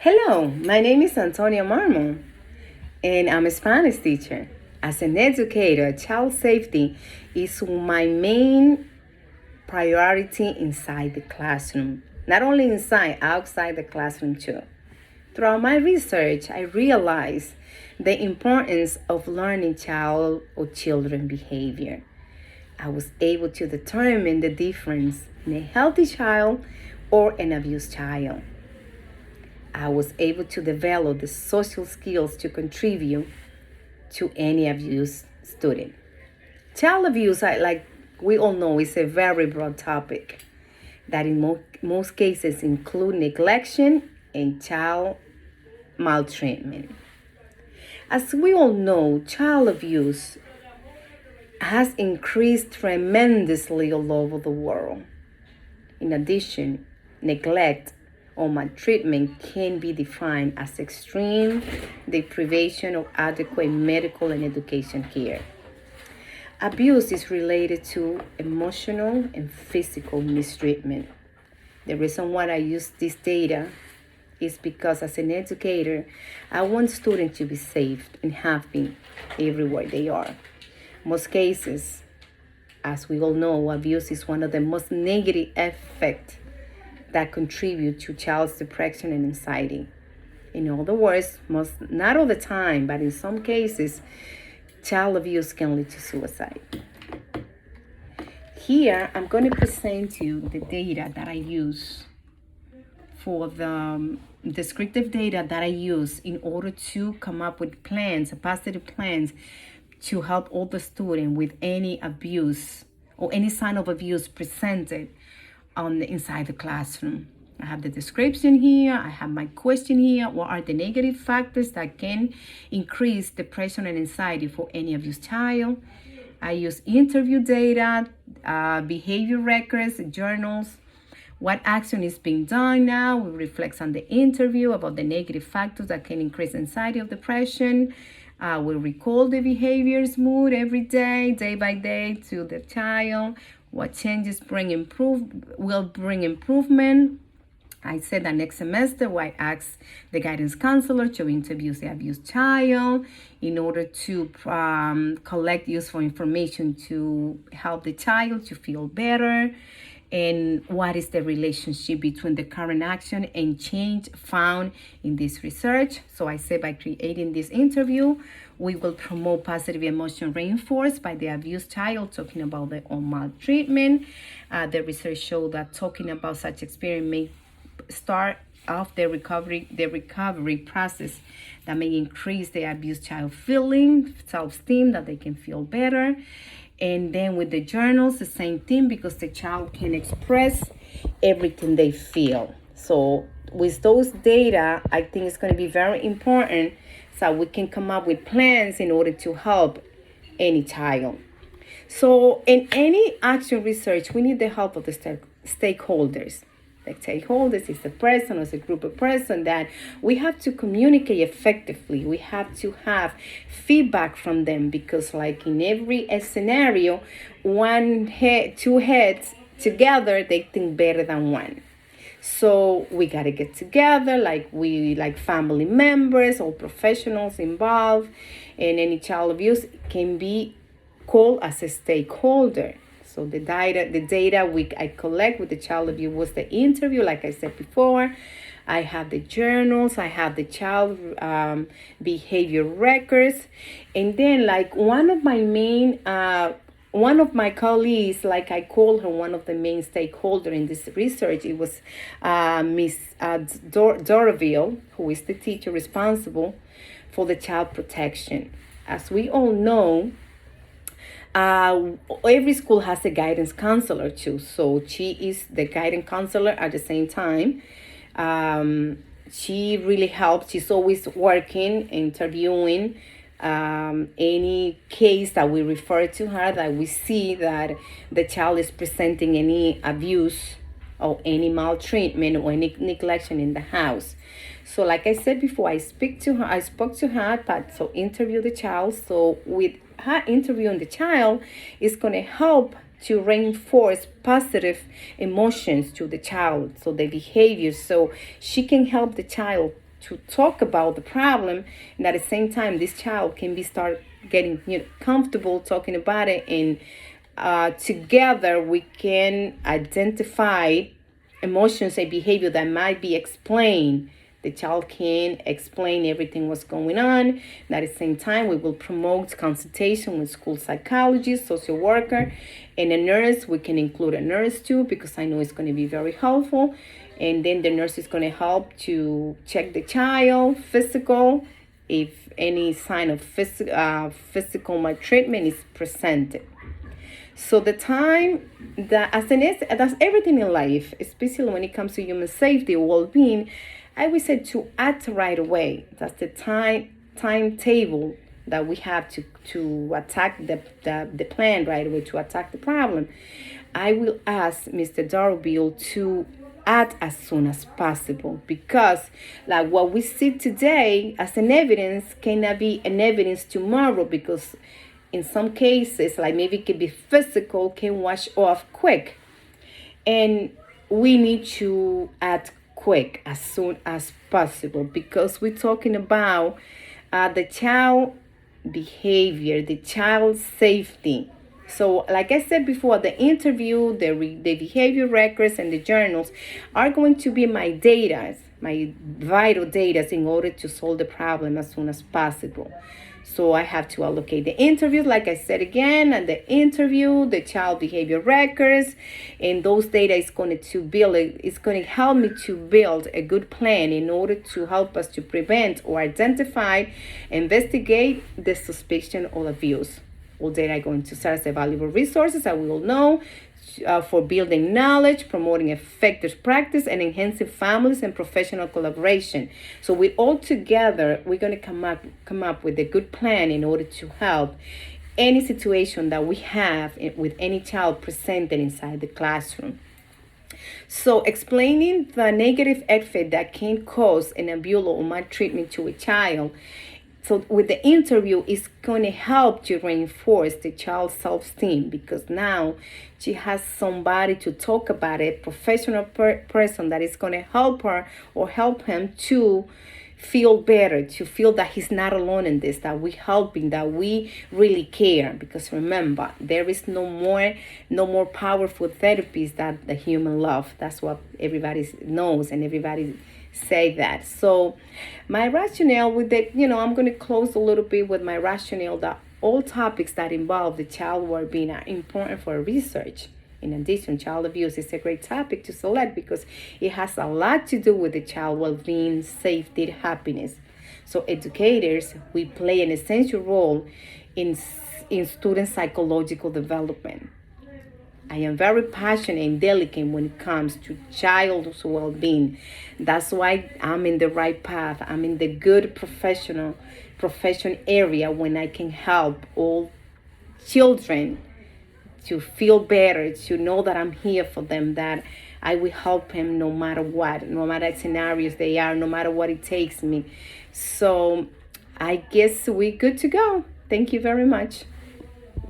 Hello, my name is Antonia Marmon, and I'm a Spanish teacher. As an educator, child safety is my main priority inside the classroom. Not only inside, outside the classroom too. Throughout my research, I realized the importance of learning child or children behavior. I was able to determine the difference in a healthy child or an abused child. I was able to develop the social skills to contribute to any abused student. Child abuse, like we all know, is a very broad topic that in most cases include neglection and child maltreatment. As we all know, child abuse has increased tremendously all over the world. In addition, neglect or maltreatment can be defined as extreme deprivation of adequate medical and education care. Abuse is related to emotional and physical mistreatment. The reason why I use this data is because as an educator, I want students to be safe and happy everywhere they are. Most cases, as we all know, abuse is one of the most negative effects that contribute to child's depression and anxiety. In other words, not all the time, but in some cases, child abuse can lead to suicide. Here, I'm going to present you the data that I use for the descriptive data that I use in order to come up with plans, positive plans, to help all the students with any abuse or any sign of abuse presented inside the classroom. I have the description here. I have my question here. What are the negative factors that can increase depression and anxiety for any abused child? I use interview data, behavior records, journals. What action is being done now? We reflect on the interview about the negative factors that can increase anxiety or depression. We recall the behaviors, mood every day, day by day to the child. What changes will bring improvement. I said that next semester, I asked the guidance counselor to interview the abused child in order to collect useful information to help the child to feel better. And what is the relationship between the current action and change found in this research? So I said by creating this interview, we will promote positive emotion reinforced by the abused child, talking about their own maltreatment. The research showed that talking about such experience may start off the recovery process that may increase the abused child feeling, self-esteem, that they can feel better. And then with the journals, the same thing, because the child can express everything they feel. So with those data, I think it's going to be very important so we can come up with plans in order to help any child. So in any action research, we need the help of the stakeholders. The stakeholders is a person or is a group of person that we have to communicate effectively. We have to have feedback from them, because like in every scenario, two heads together, they think better than one. So we got to get together, like family members or professionals involved, and any child abuse can be called as a stakeholder. So the data I collect with the child abuse was the interview, like I said before. I have the journals, I have the child behavior records, and then like one of my colleagues, like I called her one of the main stakeholders in this research. It was Miss Doraville, who is the teacher responsible for the child protection. As we all know, every school has a guidance counselor too. So she is the guidance counselor at the same time. She really helps. She's always working, interviewing any case that we refer to her, that we see that the child is presenting any abuse or any maltreatment or any neglection in the house. So like I said before, I spoke to her, but so interview the child. So with her interviewing the child, is going to help to reinforce positive emotions to the child, so the behavior, so she can help the child to talk about the problem, and at the same time this child can be start getting comfortable talking about it, and together we can identify emotions and behavior that might be explained. The child can explain everything what's going on. And at the same time, we will promote consultation with school psychologist, social worker, and a nurse. We can include a nurse too, because I know it's going to be very helpful. And then the nurse is going to help to check the child, physical, if any sign of physical maltreatment is presented. So the time that, that's everything in life, especially when it comes to human safety or well-being, I would say to act right away. That's the timetable that we have to attack the plan right away, to attack the problem. I will ask Mr. Darrell to act as soon as possible, because like what we see today as an evidence cannot be an evidence tomorrow, because in some cases, like maybe it could be physical, can wash off quick. And we need to act quick as soon as possible, because we're talking about the child behavior, the child safety. So like I said before, the interview, the behavior records, and the journals are going to be my data, my vital data, in order to solve the problem as soon as possible. So I have to allocate the interviews, like I said again, and the interview, the child behavior records, and those data is going to help me to build a good plan in order to help us to prevent or identify, investigate the suspicion of abuse. All data are going to serve as valuable resources that we will know for building knowledge, promoting effective practice, and enhancing families and professional collaboration. So we all together, we're going to come up with a good plan in order to help any situation that we have with any child presented inside the classroom. So explaining the negative effect that can cause an abuse or maltreatment to a child. So with the interview, it's going to help to reinforce the child's self-esteem, because now she has somebody to talk about it, professional person that is going to help her or help him to feel better, to feel that he's not alone in this, that we're helping, that we really care. Because remember, there is no more powerful therapies than the human love. That's what everybody knows, and everybody say that. So my rationale with that, I'm going to close a little bit with my rationale that all topics that involve the child well-being are important for research. In addition, child abuse is a great topic to select because it has a lot to do with the child well-being, safety, happiness. So educators, we play an essential role in student psychological development. I am very passionate and delicate when it comes to child's well-being. That's why I'm in the right path. I'm in the good profession area when I can help all children to feel better, to know that I'm here for them, that I will help them no matter what, no matter scenarios they are, no matter what it takes me. So I guess we're good to go. Thank you very much.